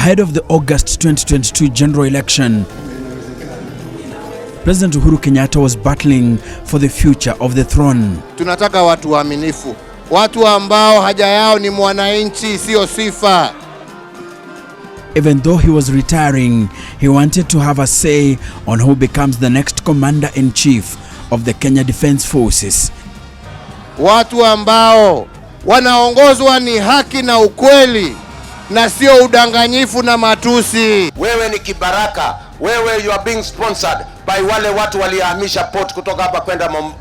Ahead of the August 2022 general election, President Uhuru Kenyatta was battling for the future of the throne. Tunataka watu waaminifu, watu ambao haja yao ni mwananchi, sio sifa. Even though he was retiring, he wanted to have a say on who becomes the next commander-in-chief of the Kenya Defence Forces. Watu ambao wanaongozwa ni haki na ukweli na sio udanganyifu na matusi. Wewe ni kibaraka, wewe you are being sponsored by wale watu walihamisha port kutoka hapa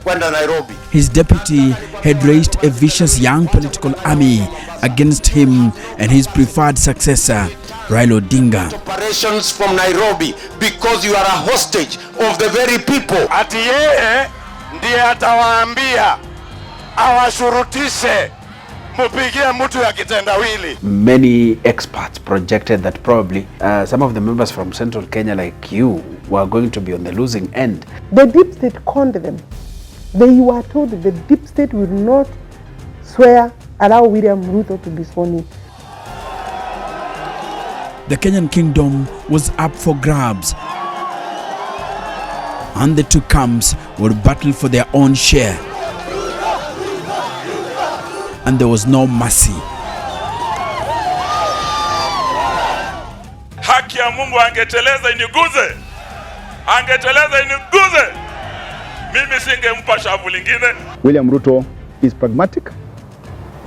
kwenda Nairobi. His deputy had raised a vicious young political army against him and his preferred successor, Raila Odinga. Operations from Nairobi because you are a hostage of the very people. Ati yeye ndiye atawaambia awashurutishe mupigie mtu ya kitendawili. Many experts projected that probably some of the members from Central Kenya like you were going to be on the losing end. The deep state conned them. They were told that the deep state will not allow William Ruto to be sworn in. The Kenyan kingdom was up for grabs, and the two camps would battle for their own share. And there was no mercy. Haki ya Mungu angeteleza iniguze. Angeteleza iniguze. Mimi singempa shavu lingine. William Ruto is pragmatic.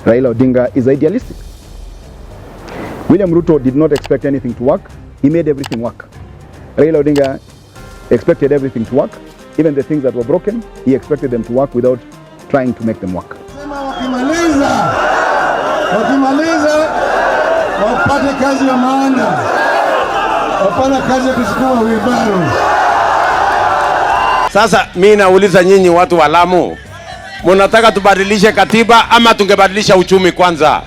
Raila Odinga is idealistic. William Ruto did not expect anything to work. He made everything work. Raila Odinga expected everything to work. Even the things that were broken, he expected them to work without trying to make them work. Wakimaliza wapate kazi ya maana, wapana kazi ya kusukuma wheelbarrow. Sasa mimi nauliza nyinyi watu wa Lamu, mnataka tubadilishe katiba ama tungebadilisha uchumi kwanza?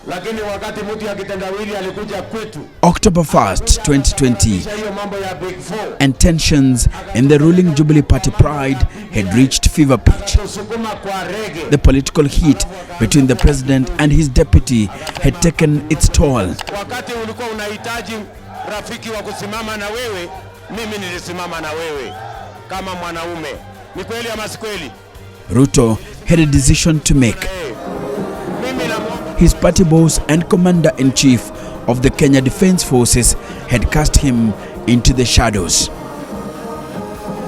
Lakini wakati mtu ya kitendawili alikuja kwetu October 1st, 2020, and tensions in the ruling Jubilee Party Pride had reached fever pitch. The political heat between the president and his deputy had taken its toll. Wakati ulikuwa unahitaji rafiki wa kusimama na wewe, mimi nilisimama na wewe kama mwanaume. Ni kweli ama si kweli? Ruto had a decision to make. His party boss and commander-in-chief of the Kenya Defence Forces had cast him into the shadows.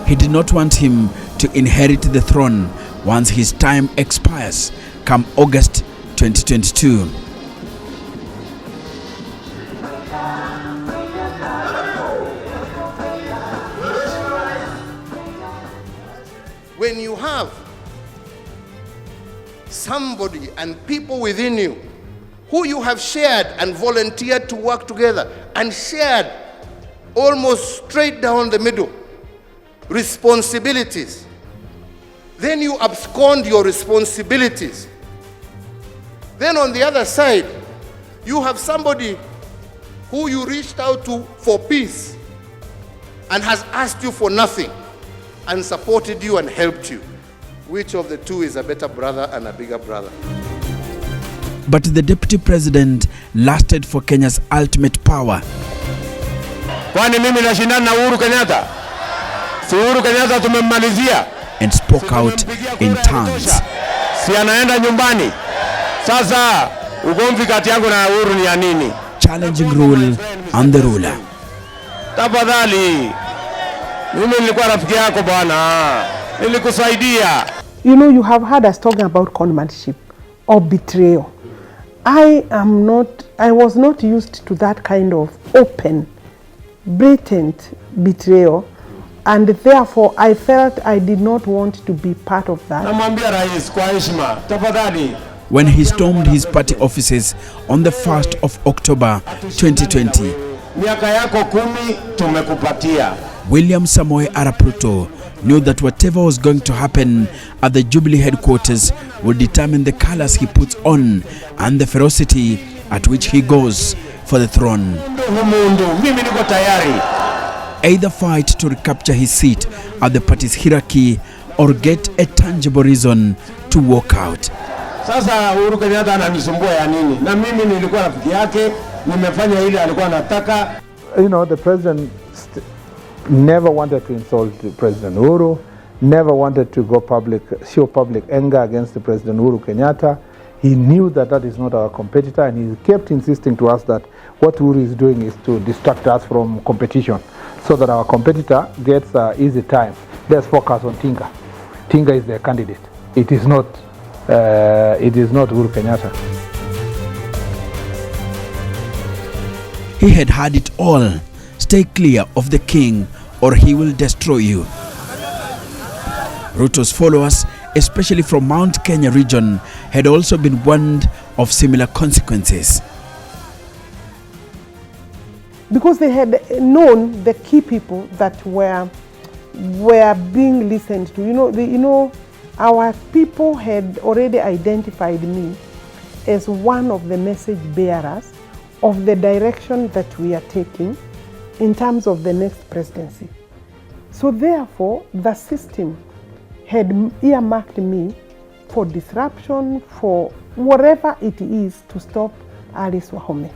He did not want him to inherit the throne once his time expires come August 2022. When you have somebody and people within you who you have shared and volunteered to work together and shared almost straight down the middle responsibilities, then you abscond your responsibilities. Then on the other side, you have somebody who you reached out to for peace and has asked you for nothing and supported you and helped you. Which of the two is a better brother and a bigger brother? But the deputy president lasted for Kenya's ultimate power. Kwani mimi nashindana na Uhuru Kenyatta? Si Uhuru Kenyatta tumemmalizia and spoke out in tongues. Si anaenda nyumbani. Sasa ugomvi kati yangu na Uhuru ni ya nini? Challenging rule and the ruler. Tafadhali. Mimi nilikuwa rafiki yako bwana. Nilikusaidia. You know, you have heard us talking about conmanship or betrayal. I was not used to that kind of open, blatant betrayal, and therefore I felt I did not want to be part of that. Namwambia rais kwa heshima, tafadhali. When he stormed his party offices on the 1st of October 2020, miaka yako 10 tumekupatia. William Samoei Arap Ruto knew that whatever was going to happen at the Jubilee headquarters would determine the colors he puts on and the ferocity at which he goes for the throne. Mimi niko tayari. Either fight to recapture his seat at the party's hierarchy or get a tangible reason to walk out. Sasa Uhuru Kenyatta ananisumbua ya nini? Na mimi nilikuwa rafiki yake, nimefanya ile alikuwa anataka. You know, the president never wanted to insult President Uhuru, never wanted to go show public anger against the President Uhuru Kenyatta. He knew that that is not our competitor, and he kept insisting to us that what Uhuru is doing is to distract us from competition so that our competitor gets easy time. Let's focus on Tinga. Tinga is their candidate. It is not Uhuru Kenyatta. He had had it all. Stay clear of the king or he will destroy you. Ruto's followers, especially from Mount Kenya region, had also been warned of similar consequences. Because they had known the key people that were being listened to. You know, our people had already identified me as one of the message bearers of the direction that we are taking in terms of the next presidency. So therefore, the system had earmarked me for disruption, for whatever it is to stop Alice Wahome.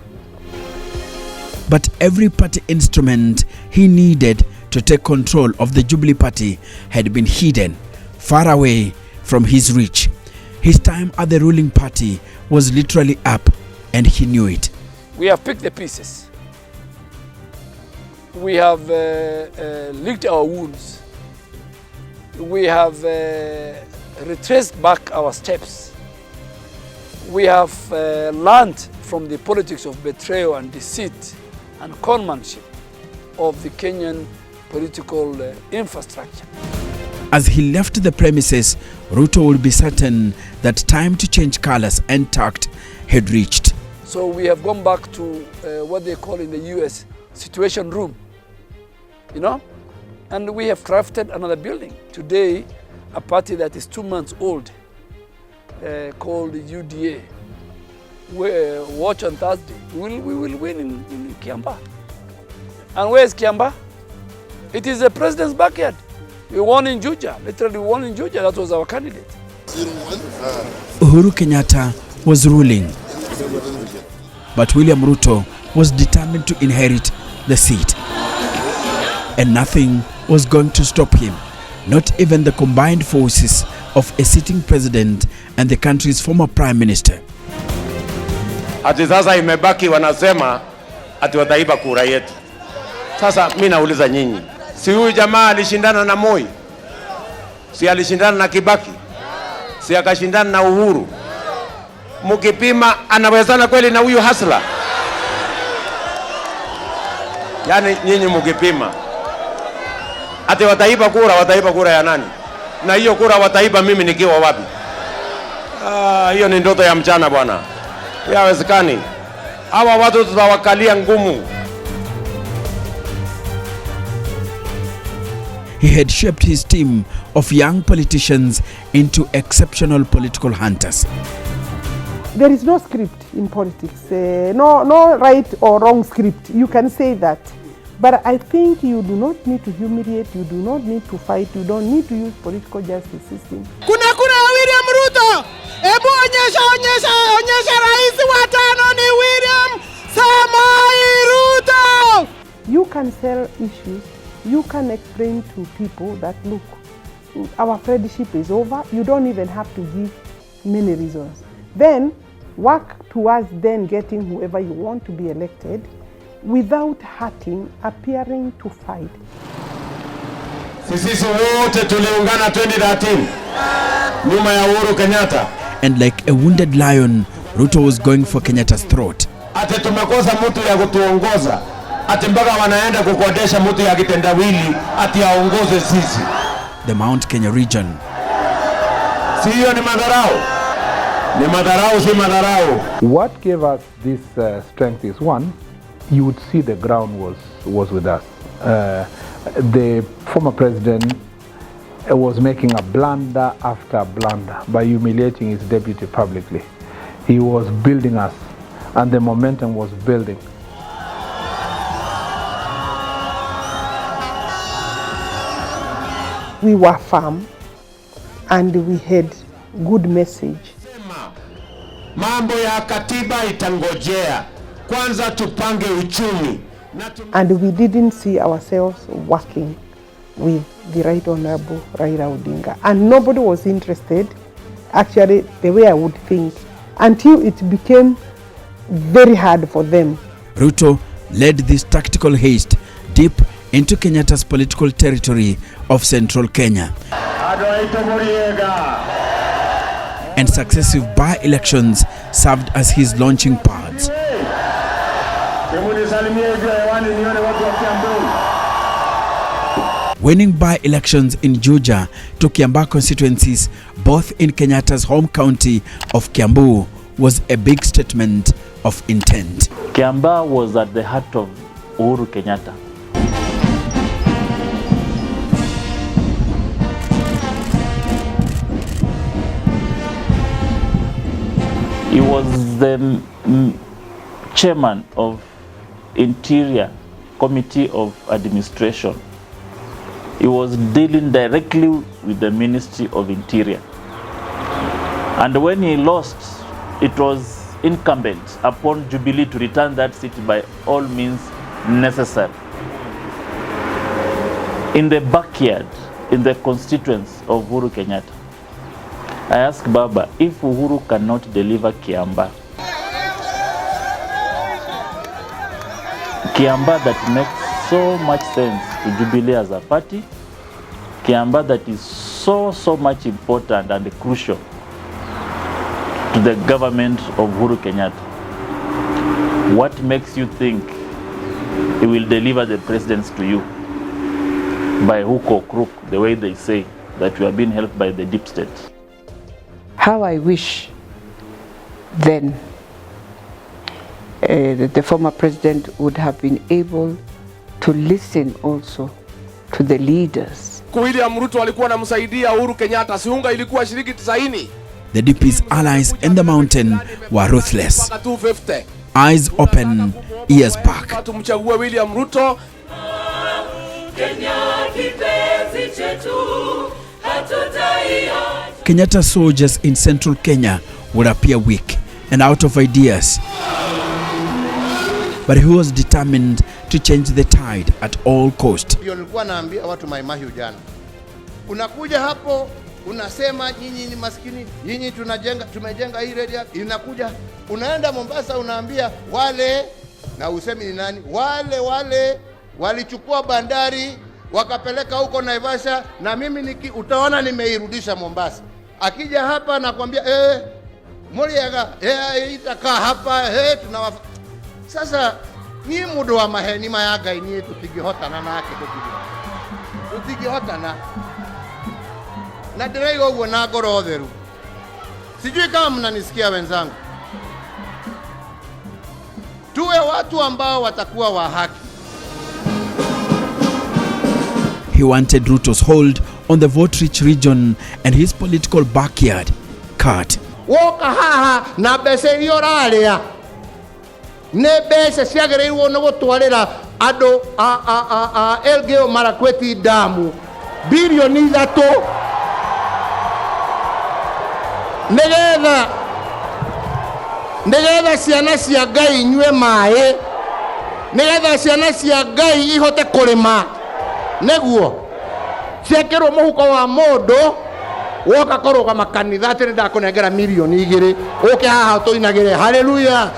But every party instrument he needed to take control of the Jubilee Party had been hidden, far away from his reach. His time at the ruling party was literally up, and he knew it. We have picked the pieces. We have licked our wounds. We have retraced back our steps. We have learned from the politics of betrayal and deceit and conmanship of the Kenyan political infrastructure. As he left the premises, Ruto would be certain that time to change colors and tact had reached. So we have gone back to what they call in the US situation room, you know, and we have crafted another building. Today, a party that is 2 months old called UDA. Watch on Thursday. We will win in Kiambaa. And where is Kiambaa? It is the president's backyard. We won in Juja, literally won in Juja. That was our candidate. Uhuru Kenyatta was ruling, but William Ruto was determined to inherit the seat. And nothing was going to stop him, not even the combined forces of a sitting president and the country's former prime minister. Ati sasa imebaki wanasema ati wataiba kura yetu. Sasa mimi nauliza nyinyi, si huyu jamaa alishindana na Moi? Si alishindana na Kibaki? Si akashindana na Uhuru? Mukipima anawezana kweli na huyu hasla? Yani nyinyi mukipima ati wataiba kura ya nani? Na hiyo kura wataiba mimi nikiwa wapi? Hiyo ni ndoto ya mchana bwana. Haiwezekani. Hawa watu tutawakalia ngumu. He had shaped his team of young politicians into exceptional political hunters. There is no script in politics, no right or wrong script. You can say that. But I think you do not need to humiliate, you do not need to fight, you don't need to use political justice system. Kuna William Ruto. Ebu onyesha rais wa tano ni William Samoei Ruto. You can sell issues you can explain to people that, look, our friendship is over. You don't even have to give many reasons. Then work towards then getting whoever you want to be elected without hurting, appearing to fight. Sisi wote tuliungana 2013 nyuma ya Uhuru Kenyatta. And like a wounded lion, Ruto was going for Kenyatta's throat. Ate tumekosa mtu ya kutuongoza. Ate mpaka wanaenda kukodesha mtu ya kitendawili ati aongoze sisi. The Mount Kenya region. Si hiyo ni madharau? Ni madharau, si madharau. What gave us this strength is, one, you would see the ground was with us. The former president was making a blunder after blunder by humiliating his deputy publicly. He was building us, and the momentum was building. We were firm and we had good message. Mambo ya katiba itangojea. Kwanza tupange uchumi. And we didn't see ourselves working with the Right Honorable Raila Odinga. And nobody was interested, actually, the way I would think, until it became very hard for them. Ruto led this tactical haste deep into Kenyatta's political territory of central Kenya. And successive by-elections served as his launching pads. Winning by-elections in Juja to Kiambaa constituencies, both in Kenyatta's home county of Kiambu, was a big statement of intent. Kiambaa was at the heart of Uhuru Kenyatta. He was the chairman of Interior Committee of Administration. He was dealing directly with the Ministry of Interior. And when he lost, it was incumbent upon Jubilee to return that seat by all means necessary. In the backyard, in the constituents of Uhuru Kenyatta, I asked Baba, if Uhuru cannot deliver Kiambaa that makes so much sense to Jubilee as a party, Kiambaa that is so much important and crucial to the government of Uhuru Kenyatta, what makes you think he will deliver the presidents to you by hook or crook, the way they say that we are being helped by the deep state? How I wish then that the former president would have been able to listen also to the leaders. William Ruto alikuwa anamsaidia Uhuru Kenyatta, siunga ilikuwa shilingi 90. The DP's allies in the mountain were ruthless. Eyes open, ears back. Tumchague William Ruto. Kenyatta soldiers in central Kenya would appear weak and out of ideas. But he was determined to change the tide at all cost. Nilikuwa naambia watu Maimahiu jana. Unakuja hapo unasema nyinyi ni maskini, nyinyi tumejenga hii radio, inakuja unaenda Mombasa unaambia wale, na usemi ni nani, wale walichukua bandari wakapeleka huko Naivasha, na mimi utaona nimeirudisha Mombasa. Akija hapa nakwambia Muriaga itakaa hapa sasa ni mudo wa maheni mayaga ini tutigihotana nake tutigihotana na dirego ugo na ngoro theru. Sijui kama mnanisikia wenzangu. Tuwe watu ambao watakuwa wa haki. He wanted Ruto's hold on the vote-rich region and his political backyard cut. Woka haha na bese yoralia. Ne bese siagereirwo no gutwarira ando Elgeyo Marakwet damu bilioni 3 negetha ciana cia Ngai inyue maaĩ, negetha ciana cia Ngai ihote kurima, neguo ciekero muhuko wa mundu woka koroga makanitha atiri ndakunengera milioni 2 uke haha tuinagire hallelujah.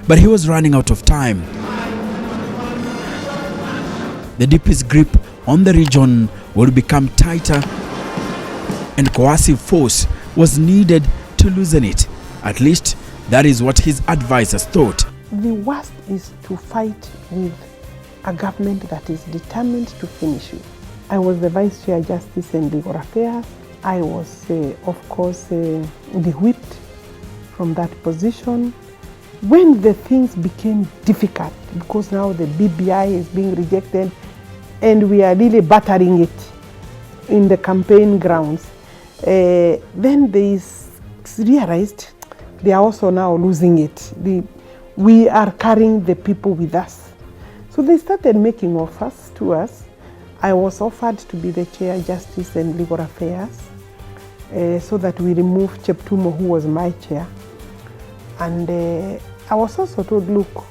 But he was running out of time. The DP's grip on the region would become tighter, and coercive force was needed to loosen it. At least that is what his advisors thought. The worst is to fight with a government that is determined to finish you. I was the Vice Chair Justice and Legal Affairs. I was, of course, de-whipped from that position. When the things became difficult, because now the BBI is being rejected and we are really battering it in the campaign grounds, then they realized they are also now losing it. We are carrying the people with us. So they started making offers to us. I was offered to be the Chair Justice and Legal Affairs so that we remove Cheptumo, who was my chair. And I was also told, look,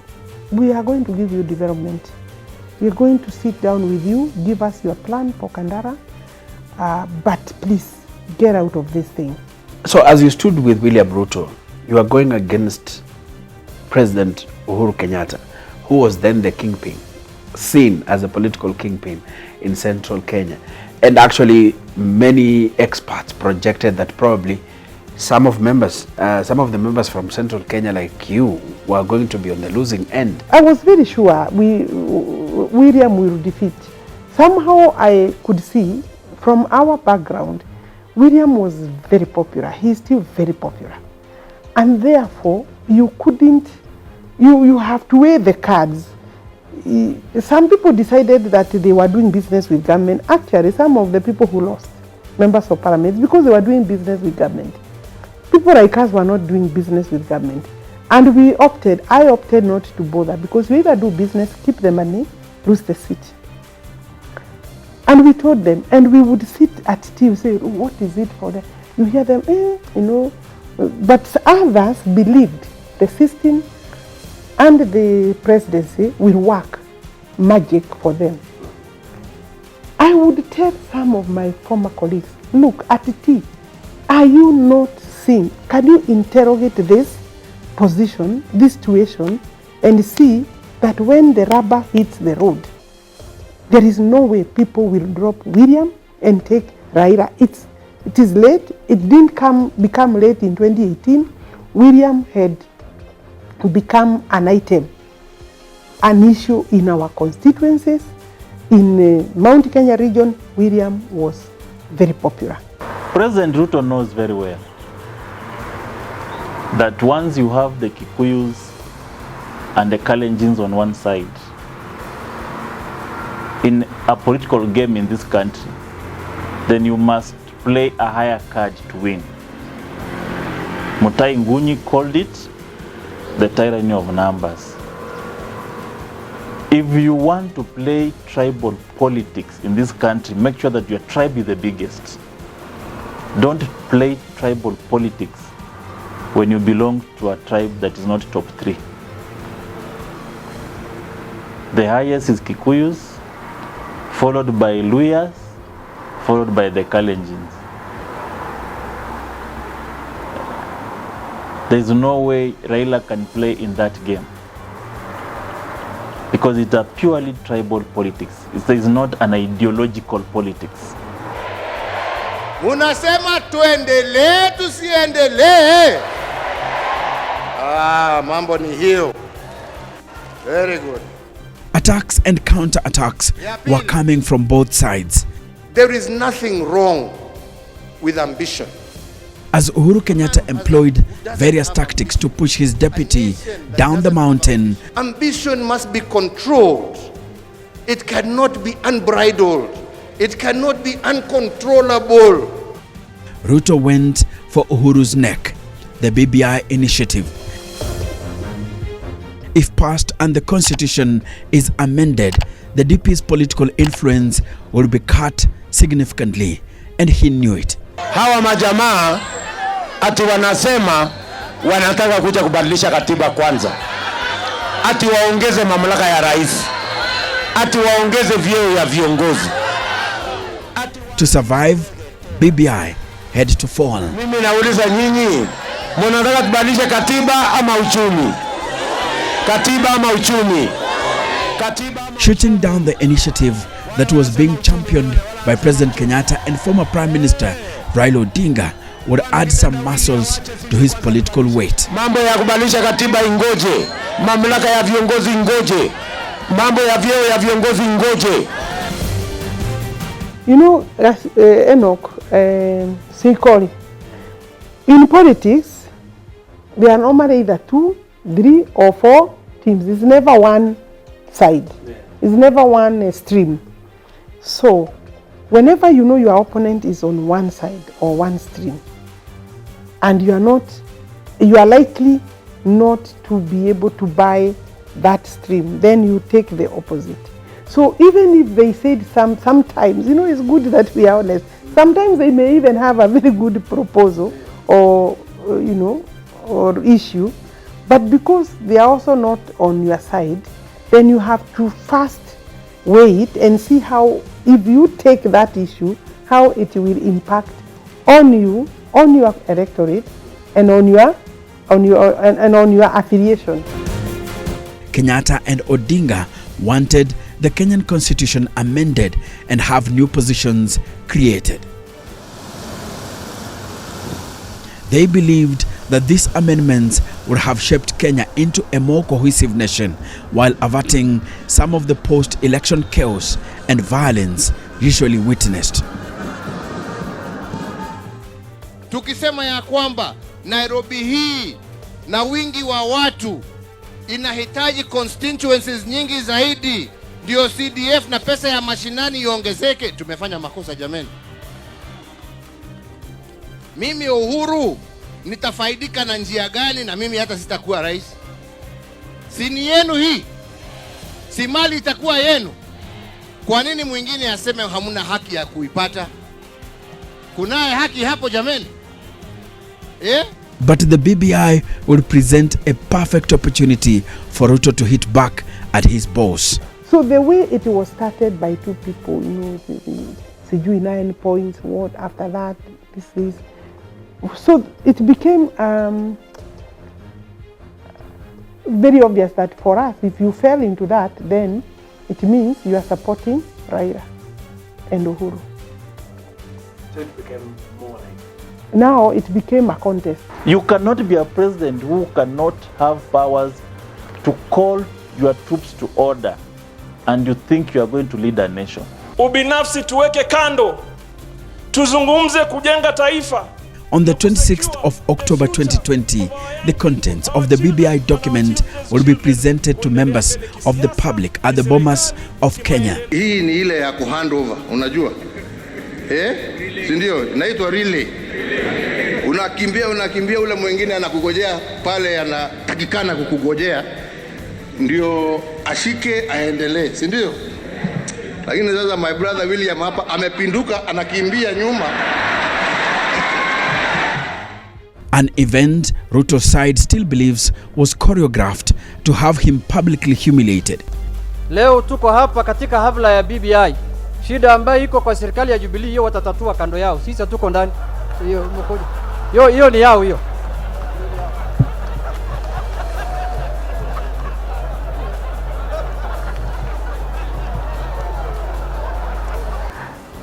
we are going to give you development. We are going to sit down with you, give us your plan for Kandara, but please get out of this thing. So as you stood with William Ruto, you are going against President Uhuru Kenyatta, who was then the kingpin, seen as a political kingpin in central Kenya. And actually, many experts projected that probably some of the members from central Kenya like you were going to be on the losing end. I was very sure William will defeat. Somehow I could see from our background, William was very popular. He's still very popular. And therefore, you couldn't, you have to weigh the cards. Some people decided that they were doing business with government. Actually, some of the people who lost, members of parliament, because they were doing business with government. People like us were not doing business with government. And I opted not to bother, because we either do business, keep the money, lose the seat. And we told them, and we would sit at tea, say, what is it for them? You hear them, but others believed the system and the presidency will work magic for them. I would tell some of my former colleagues, look, at tea, are you not seeing, can you interrogate this position, this situation, and see that when the rubber hits the road, there is no way people will drop William and take Raila. It is late. It didn't become late in 2018. William had become an item, an issue in our constituencies. In Mount Kenya region, William was very popular. President Ruto knows very well that once you have the Kikuyus and the Kalenjins on one side, in a political game in this country, then you must play a higher card to win. Mutai Ngunyi called it the tyranny of numbers. If you want to play tribal politics in this country, make sure that your tribe is the biggest. Don't play tribal politics when you belong to a tribe that is not top 3. The highest is Kikuyus, followed by Luyas, followed by the Kalenjins. There is no way Raila can play in that game, because it's a purely tribal politics. It is not an ideological politics. Munasema tuendelee tusiendelee? Mambo ni hiyo. Very good. Attacks and counter-attacks were coming from both sides. There is nothing wrong with ambition. As Uhuru Kenyatta employed various tactics to push his deputy down the mountain, ambition must be controlled. It cannot be unbridled. It cannot be uncontrollable. Ruto went for Uhuru's neck, the BBI initiative. If passed and the constitution is amended, the DP's political influence will be cut significantly, and he knew it. Hawa majamaa ati wanasema wanataka kuja kubadilisha katiba kwanza, ati waongeze mamlaka ya rais. ati waongeze vyeo ya viongozi. To survive, BBI had to fall. Mimi nauliza nyinyi, mnataka tubadilishe katiba ama uchumi? Katiba ama uchumi? Shooting down the initiative that was being championed by President Kenyatta and former Prime Minister Raila Odinga would add some muscles to his political weight. Mambo ya kubadilisha katiba ingoje, mamlaka ya viongozi ingoje, mambo ya vyeo ya viongozi ingoje. You know, Enoch, Sikori, in politics, there are normally either 2, 3 or 4 teams. It's never one side. It's never one stream. So, whenever you know your opponent is on one side or one stream, and you are likely not to be able to buy that stream, then you take the opposite. So even if they said sometimes, you know, it's good that we are honest. Sometimes they may even have a very good proposal or, you know, or issue, but because they are also not on your side, then you have to first wait and see how, if you take that issue, how it will impact on you, on your electorate, and on your affiliation. Kenyatta and Odinga wanted the Kenyan constitution amended and have new positions created. They believed that these amendments would have shaped Kenya into a more cohesive nation while averting some of the post-election chaos and violence usually witnessed. Tukisema ya kwamba Nairobi hii na wingi wa watu inahitaji constituencies nyingi zaidi ndio CDF na pesa ya mashinani iongezeke, tumefanya makosa jameni. Mimi Uhuru nitafaidika na njia gani? Na mimi hata sitakuwa rais. Si ni yenu hii? Si mali itakuwa yenu? Kwa nini mwingine aseme hamuna haki ya kuipata? Kunaye haki hapo jameni? But the BBI would present a perfect opportunity for Ruto to hit back at his boss. So the way it was started by 2 people, you know, sijui 9 points, what after that, this. So it became very obvious that for us, if you fell into that, then it means you are supporting Raila and Uhuru. So it became more like... Now it became a contest. You cannot be a president who cannot have powers to call your troops to order and you think you are going to lead a nation. Ubinafsi tuweke kando, tuzungumze kujenga taifa. On the 26th of October 2020, the contents of the BBI document will be presented to members of the public at the Bomas of Kenya. Hii ni ile ya kuhandover, unajua? Si ndio? Inaitwa relay. Unakimbia ule mwingine anakugojea pale, anatakikana kukugojea ndio ashike aendelee, si ndio? Lakini sasa my brother William hapa amepinduka, anakimbia nyuma. An event Ruto's side still believes was choreographed to have him publicly humiliated. Leo tuko hapa katika hafla ya BBI. Shida ambayo iko kwa serikali ya Jubilee hiyo watatatua kando yao. Sisi tuko ndani. Hiyo ni yao hiyo.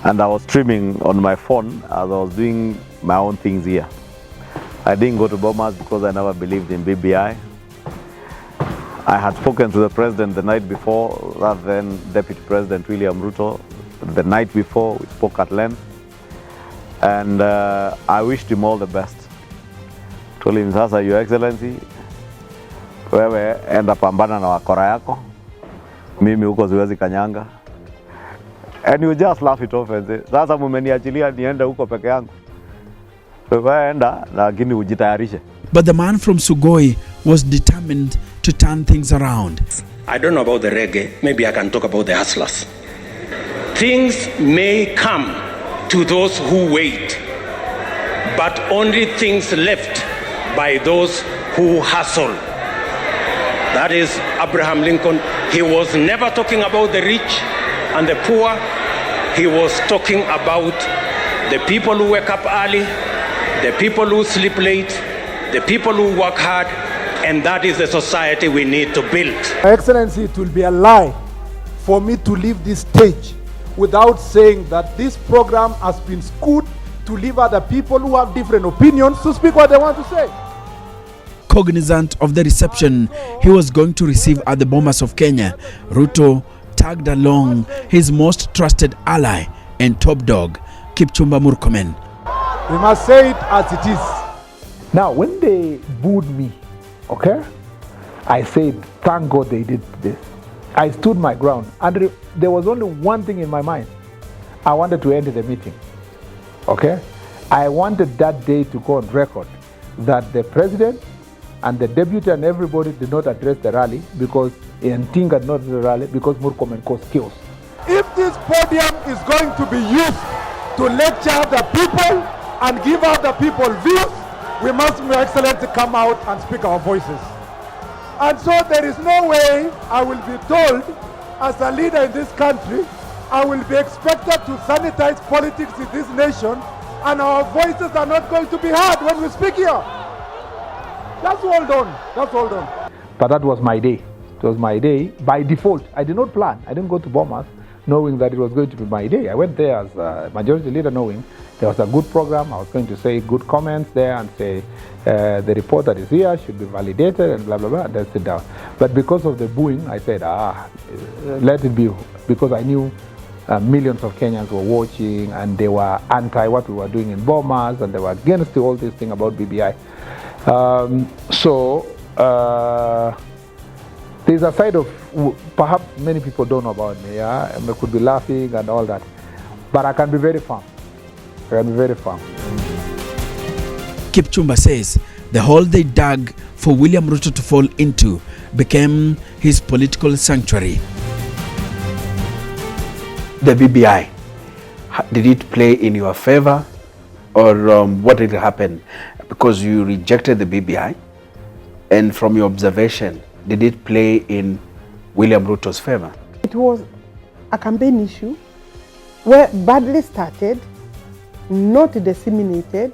And I was streaming on my phone as I was doing my own things here. I didn't go to Bomas because I never believed in BBI. I had spoken to the president the night before, rather than Deputy President William Ruto. The night before, we spoke at length. And I wished him all the best. Told him, sasa, Your Excellency, wewe enda pambana na wakora yako. Mimi huko siwezi kanyanga. And you just laugh it off and say, sasa mumeniachilia niende huko peke yangu. But the man from Sugoi was determined to turn things around. I don't know about the reggae. Maybe I can talk about the hustlers. Things may come to those who wait, but only things left by those who hustle. That is Abraham Lincoln He was never talking about the rich and the poor. He was talking about the people who wake up early, the people who sleep late, the people who work hard, and that is the society we need to build. Excellency, it will be a lie for me to leave this stage without saying that this program has been skewed to leave other people who have different opinions to speak what they want to say. Cognizant of the reception he was going to receive at the Bomas of Kenya, Ruto tagged along his most trusted ally and top dog, Kipchumba Murkomen. We must say it as it is. Now, when they booed me, okay, I said, thank God they did this. I stood my ground, and there was only one thing in my mind. I wanted to end the meeting, okay? I wanted that day to go on record that the president and the deputy and everybody did not address the rally because Nting had not the rally because Murkomen caused chaos. If this podium is going to be used to lecture the people and give out the people views, we must, Your Excellency, come out and speak our voices. And so there is no way I will be told, as a leader in this country, I will be expected to sanitize politics in this nation, and our voices are not going to be heard when we speak here. That's all done. That's all done. But that was my day. It was my day by default. I did not plan. I didn't go to Bomas knowing that it was going to be my day. I went there as a majority leader knowing there was a good program. I was going to say good comments there and say the report that is here should be validated and blah, blah, blah, and then sit down. But because of the booing, I said, let it be, because I knew millions of Kenyans were watching and they were anti what we were doing in Bomas and they were against all this thing about BBI. There's a side of perhaps many people don't know about me. Yeah, I could be laughing and all that, but I can be very firm. I can be very firm. Kipchumba says the hole they dug for William Ruto to fall into became his political sanctuary. The BBI, did it play in your favor, or what did happen? Because you rejected the BBI, and from your observation, did it play in William Ruto's favor? It was a campaign issue where badly started, not disseminated,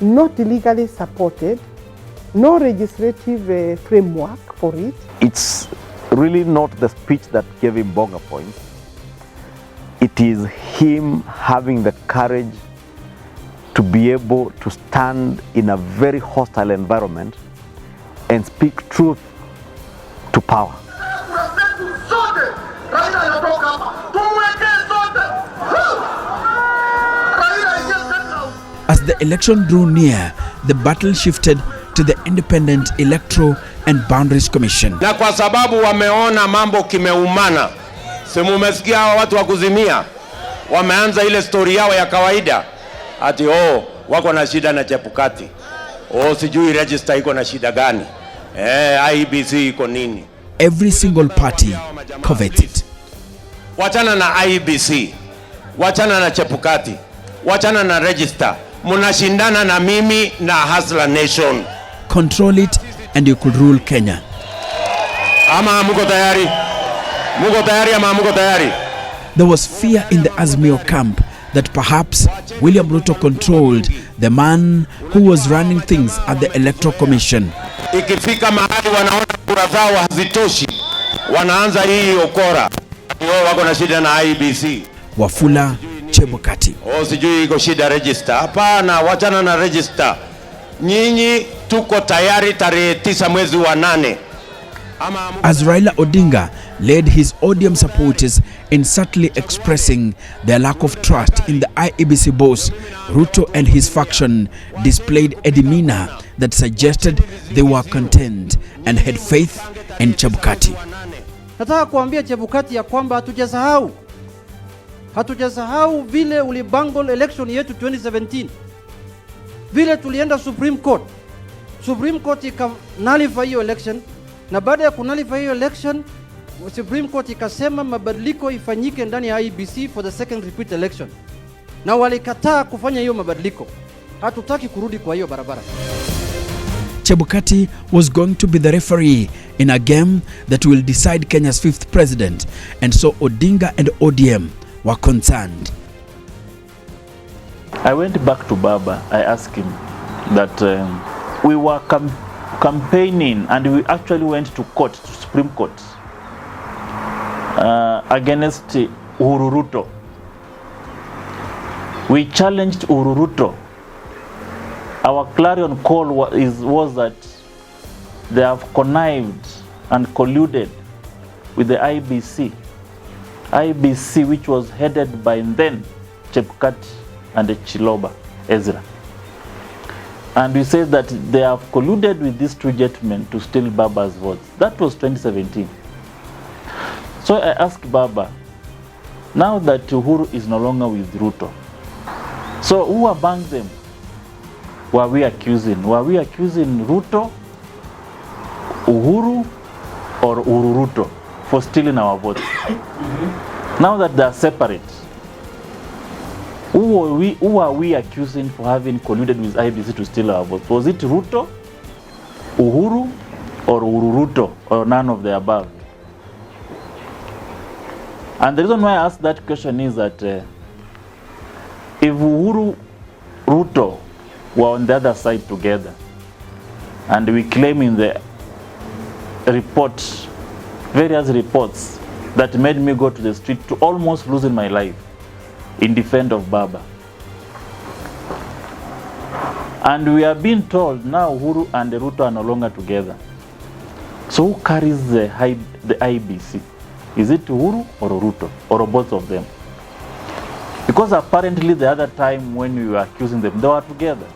not legally supported, no legislative framework for it. It's really not the speech that gave him bonga points. It is him having the courage to be able to stand in a very hostile environment and speak truth to power. As the election drew near, the battle shifted to the Independent Electoral and Boundaries Commission. Na kwa sababu wameona mambo kimeumana, si mumesikia hawa watu wa kuzimia wameanza ile story yao ya kawaida ati wako na shida na Chebukati, sijui register iko na shida gani, IEBC iko nini. Every single party covets it. Wachana na IEBC, wachana na Chebukati, wachana na register, munashindana na mimi na Hustler Nation. Control it and you could rule Kenya. Ama muko tayari? Muko tayari ama muko tayari? There was fear in the Azimio camp that perhaps William Ruto controlled the man who was running things at the Electoral Commission. Ikifika mahali wanaona kura zao hazitoshi, wanaanza hii okora. Wako na shida na IEBC. Wafula Chebukati. Sijui iko shida register. Hapana, wachana na register. Nyinyi tuko tayari tarehe 9 mwezi wa 8. As Raila Odinga led his ODM supporters in subtly expressing their lack of trust in the IEBC boss, Ruto and his faction displayed a demeanor that suggested they were content and had faith in Chebukati. Nataka kuambia Chebukati ya kwamba hatujasahau vile ulibangle election yetu 2017, vile tulienda Supreme Court. Supreme Court ika-nullify hiyo election, na baada ya kunullify hiyo election, Supreme Court ikasema mabadiliko ifanyike ndani ya IEBC for the second repeat election, na walikataa kufanya hiyo mabadiliko. Hatutaki kurudi kwa hiyo barabara. Chebukati was going to be the referee in a game that will decide Kenya's 5th president, and so Odinga and ODM were concerned. I went back to Baba. I asked him that we were campaigning, and we actually went to court, to Supreme Court, against Uhuru Ruto. We challenged Uhuru Ruto. Our clarion call was that they have connived and colluded with the IEBC. IEBC, which was headed by then Chebukati and Chiloba Ezra. And we said that they have colluded with these two gentlemen to steal Baba's votes. That was 2017. So I asked Baba, now that Uhuru is no longer with Ruto, so who among them were we accusing? Were we accusing Ruto, Uhuru, or Uhuru Ruto for stealing our votes? Now that they are separate, who are we accusing for having colluded with IEBC to steal our votes? Was it Ruto, Uhuru, or Uhuru Ruto, or none of the above? And the reason why I asked that question is that if Uhuru Ruto were on the other side together, and we claim in the report, various reports that made me go to the street to almost losing my life in defense of Baba. And we are being told now Uhuru and Ruto are no longer together. So who carries the IEBC? Is it Uhuru or Ruto, or both of them? Because apparently the other time when we were accusing them, they were together.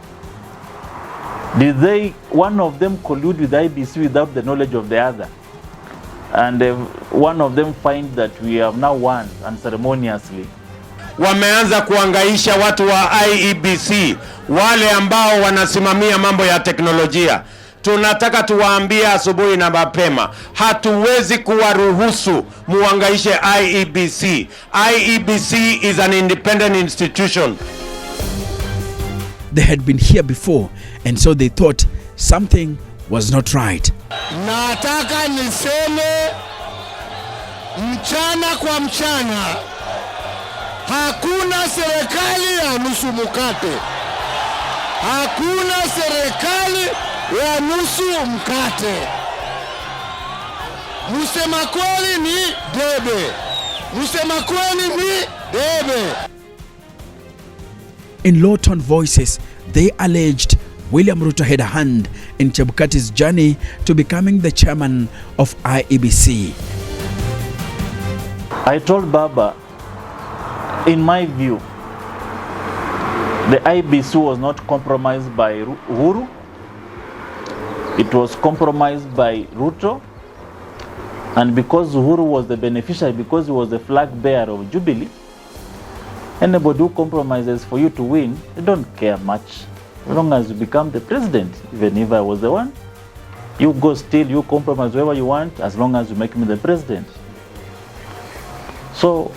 Did one of them collude with IEBC without the knowledge of the other? And one of them find that we have now won unceremoniously. Wameanza kuangaisha watu wa IEBC, wale ambao wanasimamia mambo ya teknolojia. Tunataka tuwaambie asubuhi na mapema, hatuwezi kuwaruhusu muangaishe IEBC. IEBC is an independent institution. They had been here before, and so they thought something was not right. Nataka niseme mchana kwa mchana, hakuna serikali ya nusu mkate. Hakuna serikali ya nusu mkate. Musema kweli ni debe. Musema kweli ni debe. In low-tone voices, they alleged William Ruto had a hand in Chebukati's journey to becoming the chairman of IEBC. I told Baba, in my view, the IEBC was not compromised by Uhuru. It was compromised by Ruto. And because Uhuru was the beneficiary, because he was the flag bearer of Jubilee, anybody who compromises for you to win, they don't care much. As long as you become the president, even if I was the one, you go still, you compromise wherever you want, as long as you make me the president. So,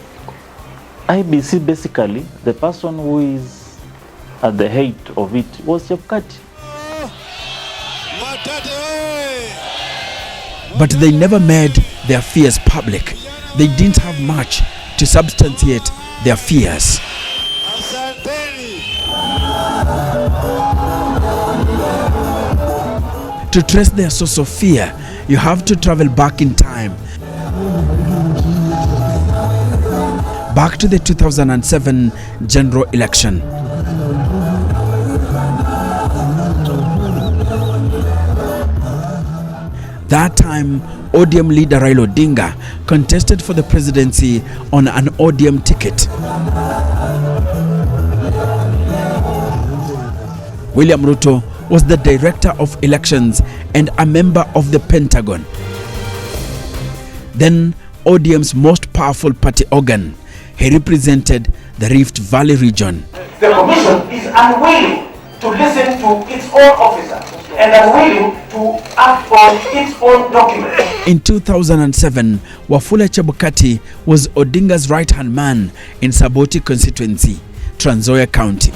IEBC basically, the person who is at the head of it was Chebukati. But they never made their fears public. They didn't have much to substantiate their fears. To trace their source of fear, you have to travel back in time. Back to the 2007 general election. That time, ODM leader Raila Odinga contested for the presidency on an ODM ticket. William Ruto was the director of elections and a member of the Pentagon. Then ODM's most powerful party organ, he represented the Rift Valley region. The commission is unwilling to listen to its own officers and unwilling to act on its own documents. In 2007, Wafula Chebukati was Odinga's right-hand man in Saboti constituency, Trans Nzoia County.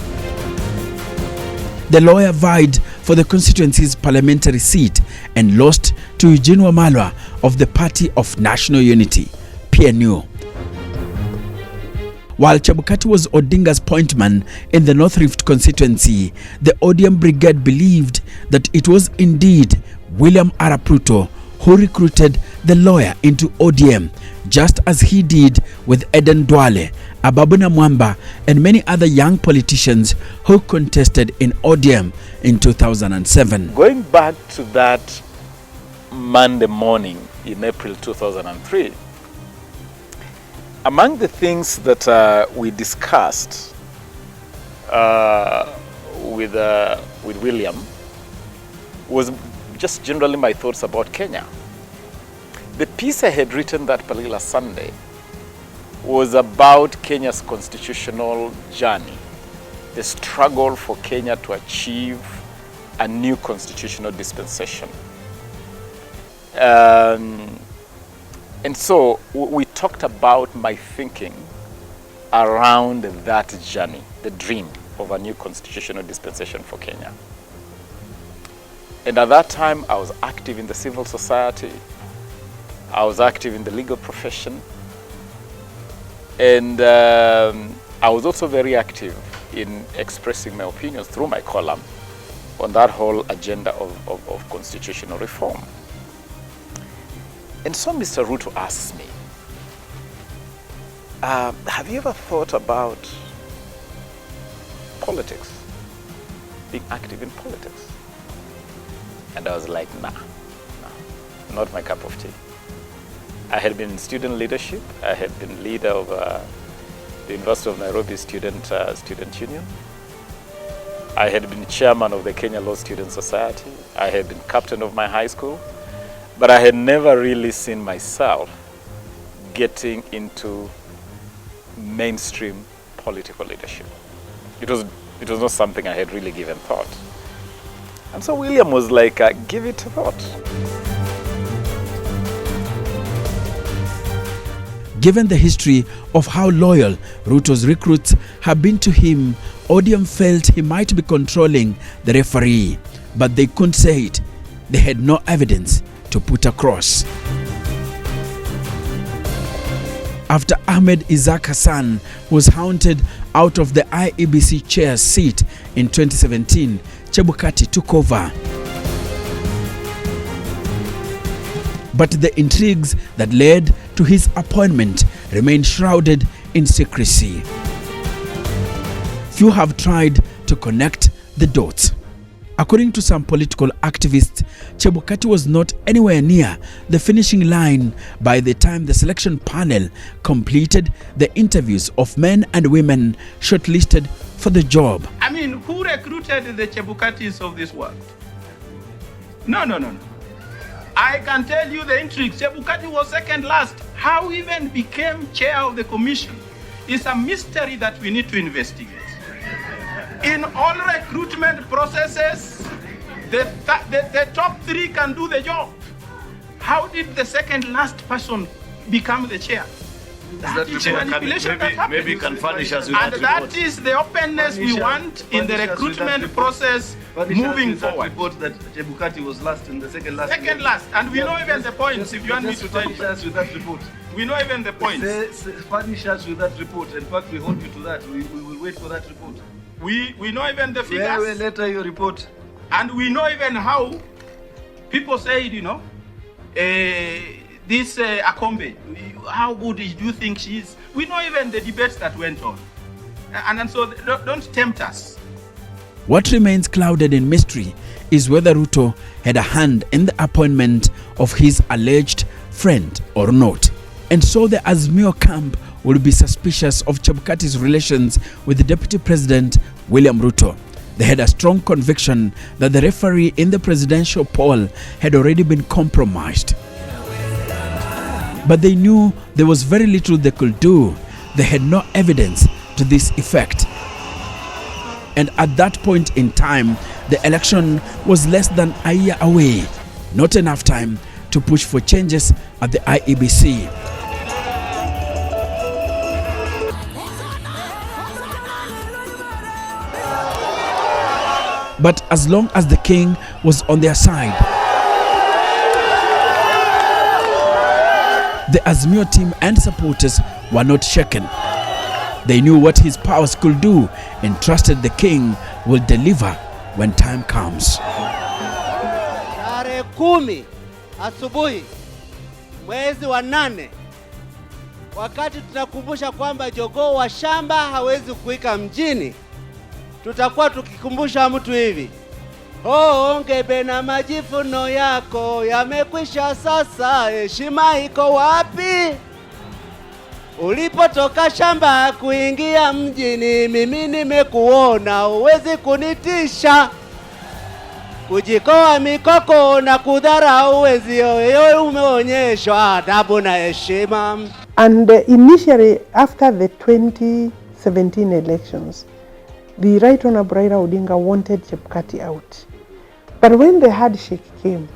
The lawyer vied for the constituency's parliamentary seat and lost to Eugene Wamalwa of the Party of National Unity, PNU. While Chebukati was Odinga's pointman in the North Rift constituency, the ODM brigade believed that it was indeed William Arap Ruto who recruited the lawyer into ODM, just as he did with Eden Duale, Ababuna Mwamba, and many other young politicians who contested in ODM in 2007. Going back to that Monday morning in April 2003, among the things that we discussed with William was just generally my thoughts about Kenya. The piece I had written that particular Sunday was about Kenya's constitutional journey, the struggle for Kenya to achieve a new constitutional dispensation. And so we talked about my thinking around that journey, the dream of a new constitutional dispensation for Kenya. And at that time, I was active in the civil society. I was active in the legal profession. And I was also very active in expressing my opinions through my column on that whole agenda of constitutional reform. And so Mr. Ruto asks me, have you ever thought about politics, being active in politics? And I was like, nah, not my cup of tea. I had been in student leadership. I had been leader of the University of Nairobi Student Union. I had been chairman of the Kenya Law Student Society. I had been captain of my high school. But I had never really seen myself getting into mainstream political leadership. It was not something I had really given thought. And so William was like, give it a thought. Given the history of how loyal Ruto's recruits have been to him, ODM felt he might be controlling the referee, but they couldn't say it. They had no evidence to put across. After Ahmed Isaac Hassan was hounded out of the IEBC chair seat in 2017, Chebukati took over. But the intrigues that led to his appointment remained shrouded in secrecy. Few have tried to connect the dots. According to some political activists, Chebukati was not anywhere near the finishing line by the time the selection panel completed the interviews of men and women shortlisted for the job. I mean, who recruited the Chebukatis of this world? No. I can tell you the intrigue. Chebukati was second last. How he even became chair of the commission is a mystery that we need to investigate. In all recruitment processes, the top three can do the job. How did the second last person become the chair? That is manipulation that happens. Maybe you can furnish us with that report. And that is the openness we want in the recruitment process moving forward. Report that Chebukati was last in the second last. Second last, and we know even the points. If you want me to tell you, us with that report. We know even the points. Furnish us with that report. In fact, we hold you to that. We will wait for that report. We know even the figures. Yeah, later your report. And we know even how people said, this Akombe, how good do you think she is? We know even the debates that went on. And so don't tempt us. What remains clouded in mystery is whether Ruto had a hand in the appointment of his alleged friend or not. And so the Azimio camp will be suspicious of Chebukati's relations with the Deputy President William Ruto. They had a strong conviction that the referee in the presidential poll had already been compromised. But they knew there was very little they could do. They had no evidence to this effect. And at that point in time, the election was less than a year away. Not enough time to push for changes at the IEBC. But as long as the king was on their side, the Azimio team and supporters were not shaken. They knew what his powers could do and trusted the king will deliver when time comes. Tarehe 10 asubuhi mwezi wa 8, wakati tunakumbusha kwamba jogoo wa shamba hawezi kuwika mjini, tutakuwa tukikumbusha mtu hivi: Ongebe na majivuno yako yamekwisha sasa, heshima iko wapi? Ulipotoka shamba kuingia mjini, mimi nimekuona, uwezi kunitisha. Kujikoa mikoko na kudharau wenzio, wewe umeonyeshwa adabu na heshima. And initially, after the 2017 elections, the Right Honorable Raila Odinga wanted Chebukati out. But when the handshake came,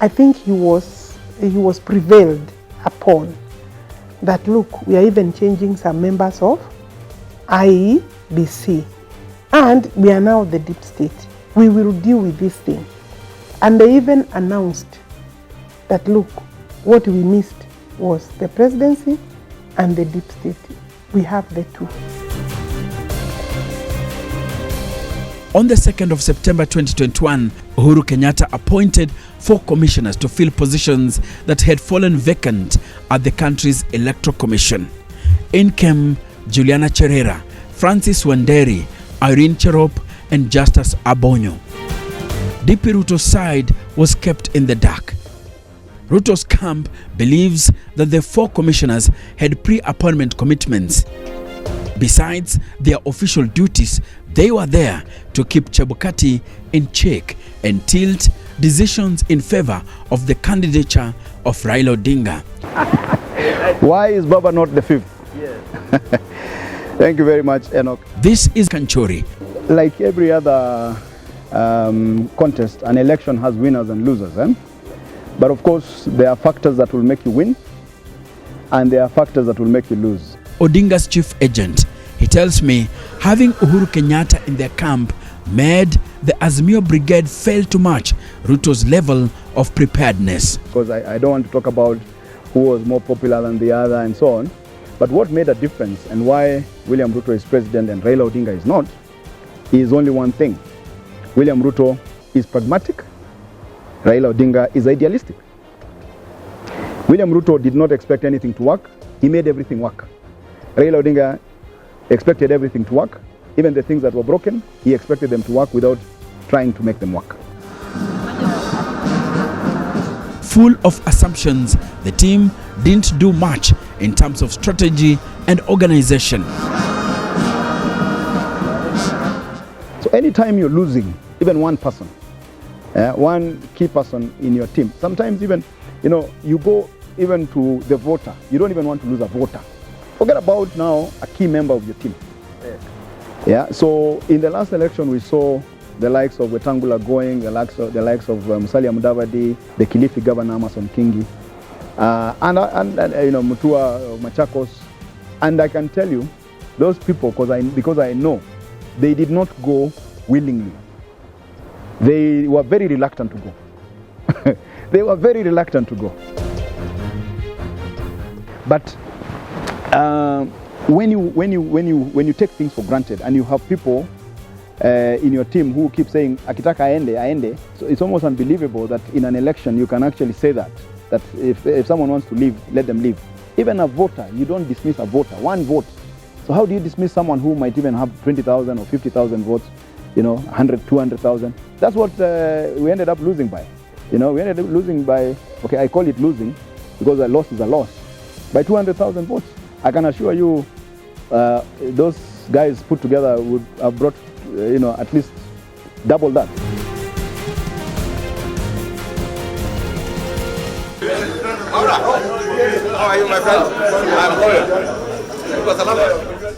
I think he was prevailed upon that, look, we are even changing some members of IEBC, and we are now the deep state. We will deal with this thing. And they even announced that, look, what we missed was the presidency and the deep state. We have the two. On the 2nd of September 2021, Uhuru Kenyatta appointed 4 commissioners to fill positions that had fallen vacant at the country's Electoral Commission. In came Juliana Cherera, Francis Wanderi, Irene Cherop, and Justice Abonyo. DP Ruto's side was kept in the dark. Ruto's camp believes that the 4 commissioners had pre-appointment commitments. Besides their official duties, they were there to keep Chebukati in check and tilt decisions in favor of the candidature of Raila Odinga. Why is Baba not the 5th? Yes. Thank you very much, Enoch. This is Kanchori. Like every other contest, an election has winners and losers. But of course, there are factors that will make you win, and there are factors that will make you lose. Odinga's chief agent, he tells me, having Uhuru Kenyatta in their camp made the Azimio brigade fail to match Ruto's level of preparedness. Because I don't want to talk about who was more popular than the other and so on. But what made a difference and why William Ruto is president and Raila Odinga is not, is only one thing. William Ruto is pragmatic, Raila Odinga is idealistic. William Ruto did not expect anything to work, he made everything work. Raila Odinga expected everything to work, even the things that were broken, he expected them to work without trying to make them work. Full of assumptions, the team didn't do much in terms of strategy and organization. So anytime you're losing, even one person, one key person in your team, sometimes even, you go even to the voter, you don't even want to lose a voter. Forget about now a key member of your team. Yeah. So in the last election, we saw the likes of Wetangula going, the likes of Musalia Mudavadi, the Kilifi governor Amason Kingi, and Mutua Machakos, and I can tell you, those people, because I know, they did not go willingly. They were very reluctant to go. They were very reluctant to go. But when you take things for granted and you have people in your team who keep saying akitaka aende, so it's almost unbelievable that in an election you can actually say that if someone wants to leave, let them leave. Even a voter, you don't dismiss a voter, one vote. So how do you dismiss someone who might even have 20,000 or 50,000 votes, 100, 200,000? That's what we ended up losing by. We ended up losing by, okay, I call it losing because a loss is a loss, by 200,000 votes. I can assure you those guys put together would have brought, at least double that. How are you, my friend? I'm good.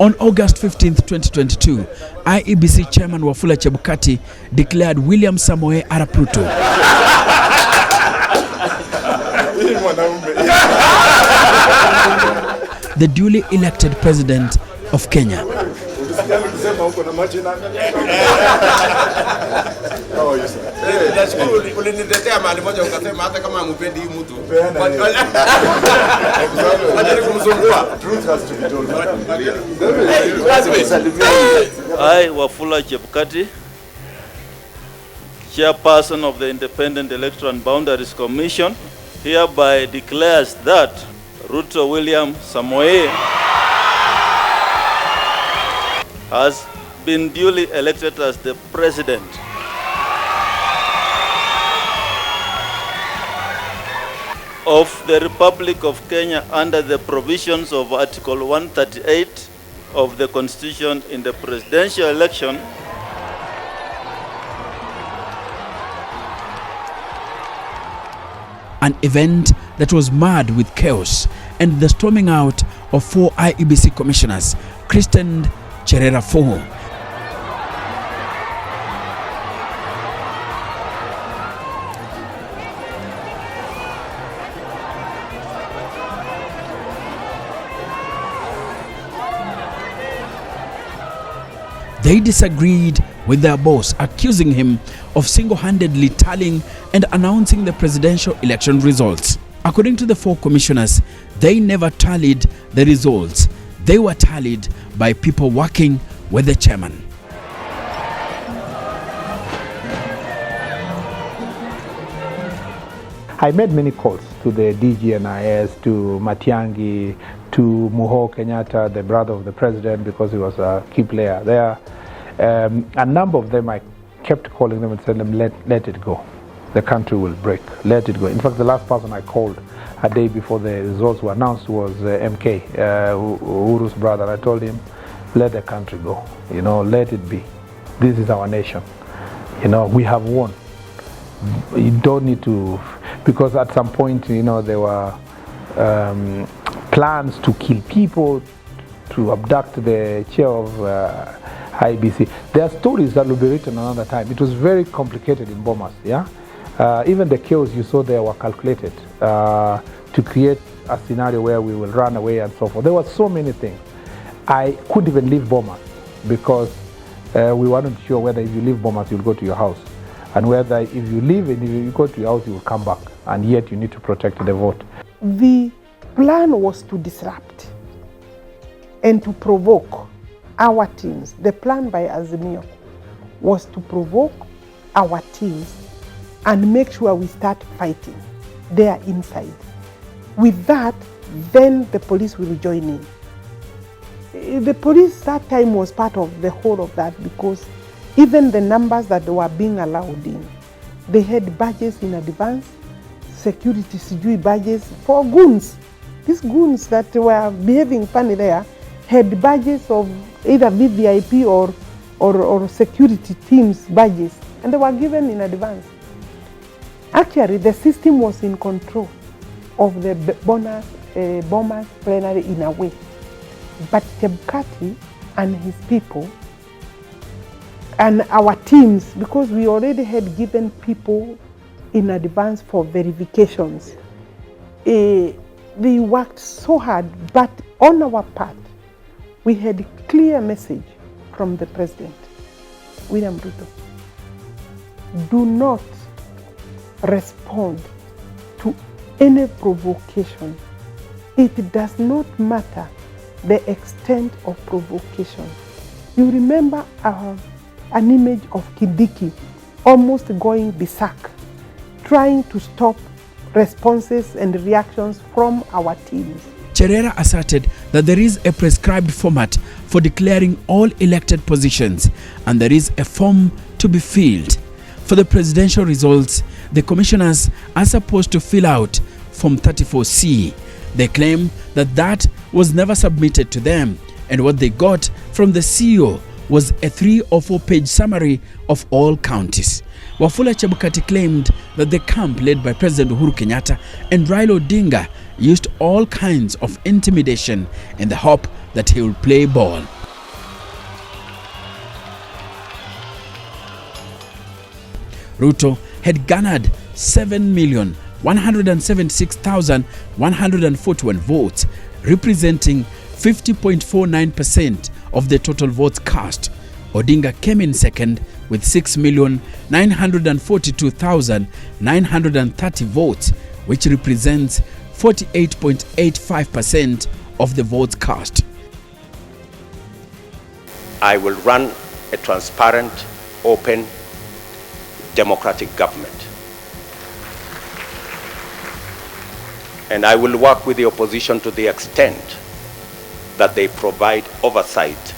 On August 15th, 2022, IEBC Chairman Wafula Chebukati declared William Samoei Arap Ruto the duly elected president of Kenya. Kama uko na maji na Oh, yes sir. Nashukuru uliniletea mahali moja ukasema hata kama hampendi hii mtu. Wacha kumsumbua. Truth has to be told. I, Wafula Chebukati, Chairperson of the Independent Electoral and Boundaries Commission, hereby declares that Ruto William Samoei has been duly elected as the President of the Republic of Kenya under the provisions of Article 138 of the Constitution in the presidential election an event that was marred with chaos and the storming out of 4 IEBC commissioners christened Cherera 4. They disagreed with their boss, accusing him of single-handedly tallying and announcing the presidential election results. According to the 4 commissioners, they never tallied the results. They were tallied by people working with the chairman. I made many calls to the DGNIS, to Matiang'i, to Muho Kenyatta, the brother of the president, because he was a key player there. A number of them, I kept calling them and telling them, let it go. The country will break. Let it go. In fact, the last person I called a day before the results were announced was MK, Uhuru's brother. I told him, let the country go. You know, let it be. This is our nation. You know, we have won. You don't need to, because at some point, you know, there were plans to kill people, to abduct the chair of IEBC. There are stories that will be written another time. It was very complicated in Bomas, yeah? Even the chaos you saw there were calculated to create a scenario where we will run away and so forth. There were so many things. I couldn't even leave Bomas because we weren't sure whether if you leave Bomas, you'll go to your house. And whether if you leave and if you go to your house, you will come back. And yet you need to protect the vote. The plan was to disrupt and to provoke our teams. The plan by Azimio was to provoke our teams and make sure we start fighting there inside. With that, then the police will join in. The police that time was part of the whole of that because even the numbers that were being allowed in, they had badges in advance, security sijui badges for goons. These goons that were behaving funny there had badges of either VVIP or security teams badges, and they were given in advance. Actually, the system was in control of the bombers plenary in a way. But Chebukati and his people and our teams, because we already had given people in advance for verifications, they worked so hard, but on our part, we had a clear message from the President, William Ruto. Do not respond to any provocation. It does not matter the extent of provocation. You remember an image of Kidiki almost going berserk, trying to stop responses and reactions from our teams. Cherera asserted that there is a prescribed format for declaring all elected positions and there is a form to be filled. For the presidential results, the commissioners are supposed to fill out Form 34C. They claim that was never submitted to them, and what they got from the CEO was a 3 or 4 page summary of all counties. Wafula Chebukati claimed that the camp led by President Uhuru Kenyatta and Raila Odinga used all kinds of intimidation in the hope that he would play ball. Ruto had garnered 7,176,141 votes, representing 50.49% of the total votes cast. Odinga came in second with 6,942,930 votes, which represents 48.85% of the votes cast. I will run a transparent, open, democratic government. And I will work with the opposition to the extent that they provide oversight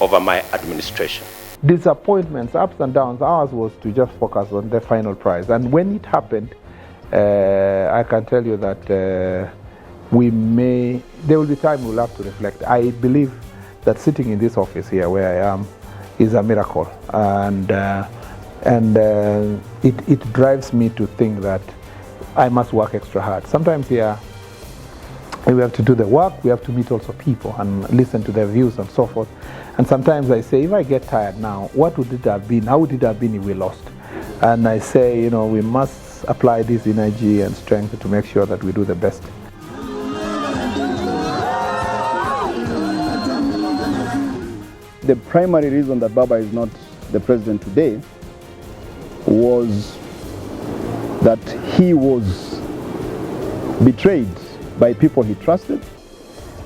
over my administration. Disappointments, ups and downs, ours was to just focus on the final prize. And when it happened, I can tell you that there will be time we'll have to reflect. I believe that sitting in this office here where I am is a miracle. And it drives me to think that I must work extra hard. Sometimes here, we have to do the work, we have to meet also people and listen to their views and so forth. And sometimes I say, if I get tired now, what would it have been? How would it have been if we lost? And I say, you know, we must apply this energy and strength to make sure that we do the best. The primary reason that Baba is not the president today was that he was betrayed by people he trusted,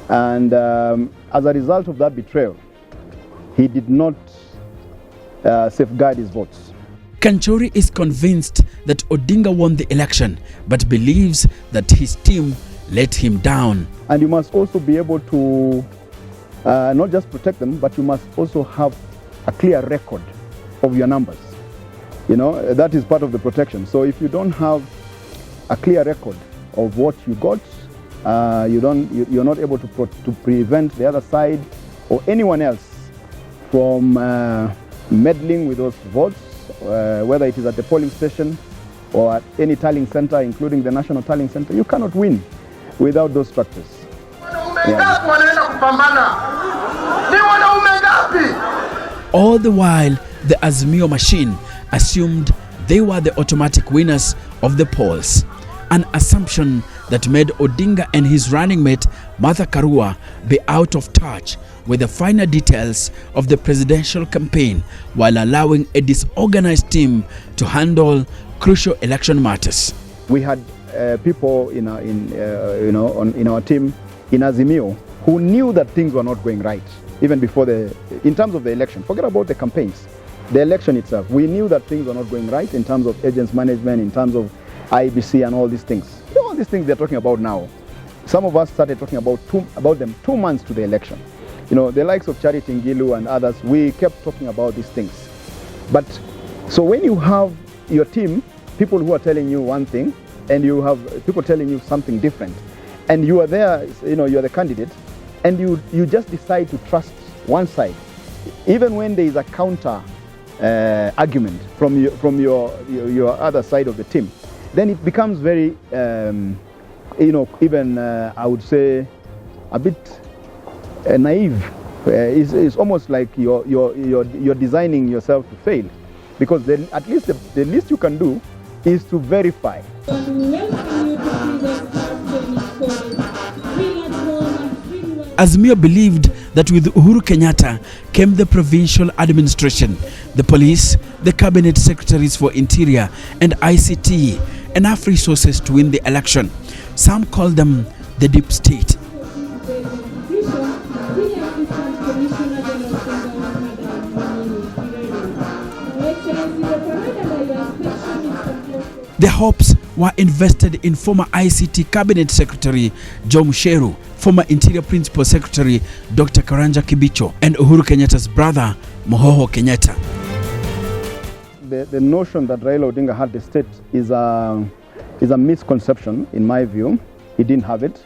and as a result of that betrayal, he did not safeguard his votes. Kanchori is convinced that Odinga won the election, but believes that his team let him down. And you must also be able to not just protect them, but you must also have a clear record of your numbers. You know, that is part of the protection. So if you don't have a clear record of what you got, you're not able to prevent the other side or anyone else from meddling with those votes, whether it is at the polling station or at any tallying center, including the National Tallying Center. You cannot win without those structures. All the while, the Azimio machine assumed they were the automatic winners of the polls, an assumption that made Odinga and his running mate Martha Karua be out of touch with the finer details of the presidential campaign, while allowing a disorganized team to handle crucial election matters. We had people in our team in Azimio who knew that things were not going right even before in terms of the election. Forget about the campaigns. The election itself, we knew that things were not going right in terms of agents management, in terms of IEBC and all these things. All these things they're talking about now. Some of us started talking about them 2 months to the election. You know, the likes of Charity Ngilu and others, we kept talking about these things. But so when you have your team, people who are telling you one thing, and you have people telling you something different, and you are there, you know, you're the candidate, and you just decide to trust one side, even when there is a counter argument from your other side of the team, then it becomes very, even I would say a bit naive. It's almost like you're designing yourself to fail, because at least the least you can do is to verify. Azimio believed that with Uhuru Kenyatta came the provincial administration, the police, the cabinet secretaries for interior and ICT, enough resources to win the election. Some call them the deep state. The hopes were invested in former ICT Cabinet Secretary Joe Musheru, former Interior Principal Secretary Dr. Karanja Kibicho, and Uhuru Kenyatta's brother Mohoho Kenyatta. The notion that Raila Odinga had the state is a misconception, in my view. He didn't have it.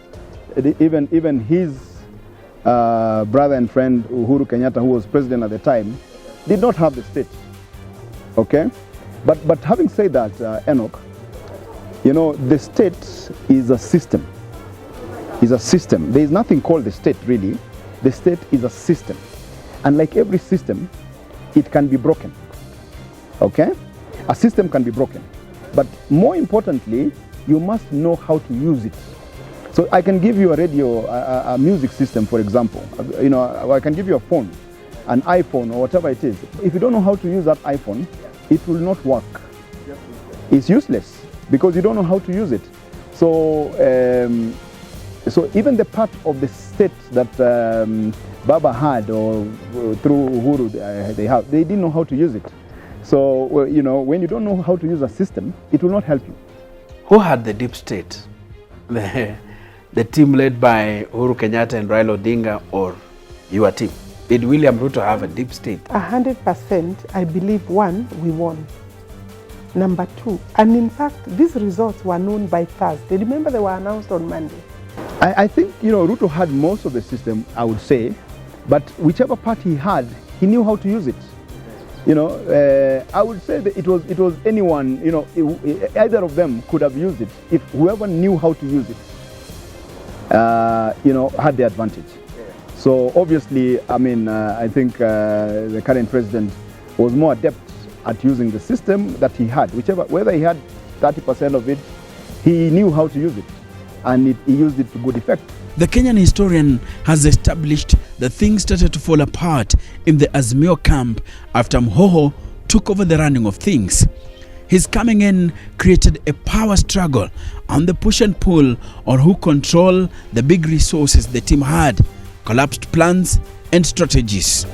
Even his brother and friend Uhuru Kenyatta, who was president at the time, did not have the state. Okay? But having said that, Enoch, you know, the state is a system. Is a system. There is nothing called the state, really. The state is a system. And like every system, it can be broken. Okay? A system can be broken. But more importantly, you must know how to use it. So I can give you a radio, a music system, for example. You know, I can give you a phone. an iPhone or whatever it is, if you don't know how to use that iPhone, it will not work. It's useless because you don't know how to use it. So, so even the part of the state that Baba had, or through Uhuru they didn't know how to use it. So, well, you know, when you don't know how to use a system, it will not help you. Who had the deep state? The team led by Uhuru Kenyatta and Raila Odinga, or your team? Did William Ruto have a deep state? 100%, I believe, one, we won. Number two, and in fact, these results were known by Thursday. Remember, they were announced on Monday. I think, you know, Ruto had most of the system, I would say, but whichever part he had, he knew how to use it. You know, I would say that it was anyone, you know, either of them could have used it if whoever knew how to use it, you know, had the advantage. So obviously, I mean, I think the current president was more adept at using the system that he had, whether he had 30% of it, he knew how to use it, and he used it to good effect. The Kenyan historian has established that things started to fall apart in the Azimio camp after Mhoho took over the running of things. His coming in created a power struggle and the push and pull on who control the big resources the team had, collapsed plans and strategies.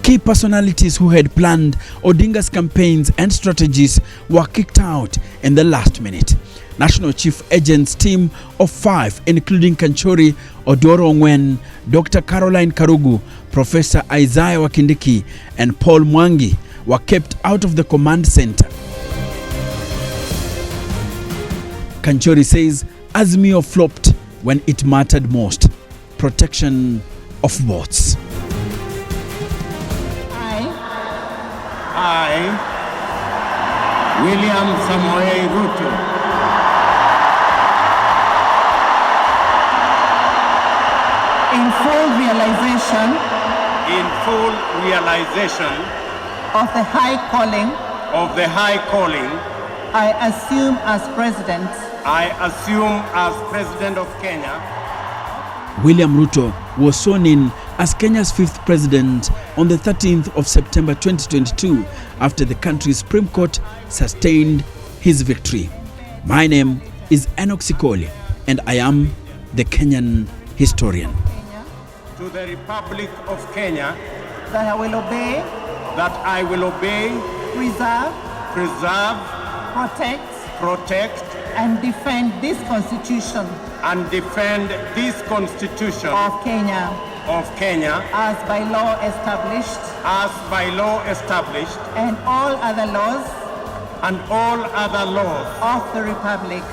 Key personalities who had planned Odinga's campaigns and strategies were kicked out in the last minute. National Chief Agents team of 5, including Kanchori Odoro Ongwen, Dr. Caroline Karugu, Professor Isaiah Wakindiki, and Paul Mwangi, were kept out of the command center. Kanchori says Azimio flopped when it mattered most: protection of votes. I, William Samoei Ruto, in full realization of the high calling I assume as President of Kenya. William Ruto was sworn in as Kenya's 5th president on the 13th of September 2022 after the country's Supreme Court sustained his victory. My name is Enoch Sikoli, and I am the Kenyan historian. To the Republic of Kenya, that I will obey, preserve, protect, and defend this Constitution of Kenya as by law established and all other laws of the Republic.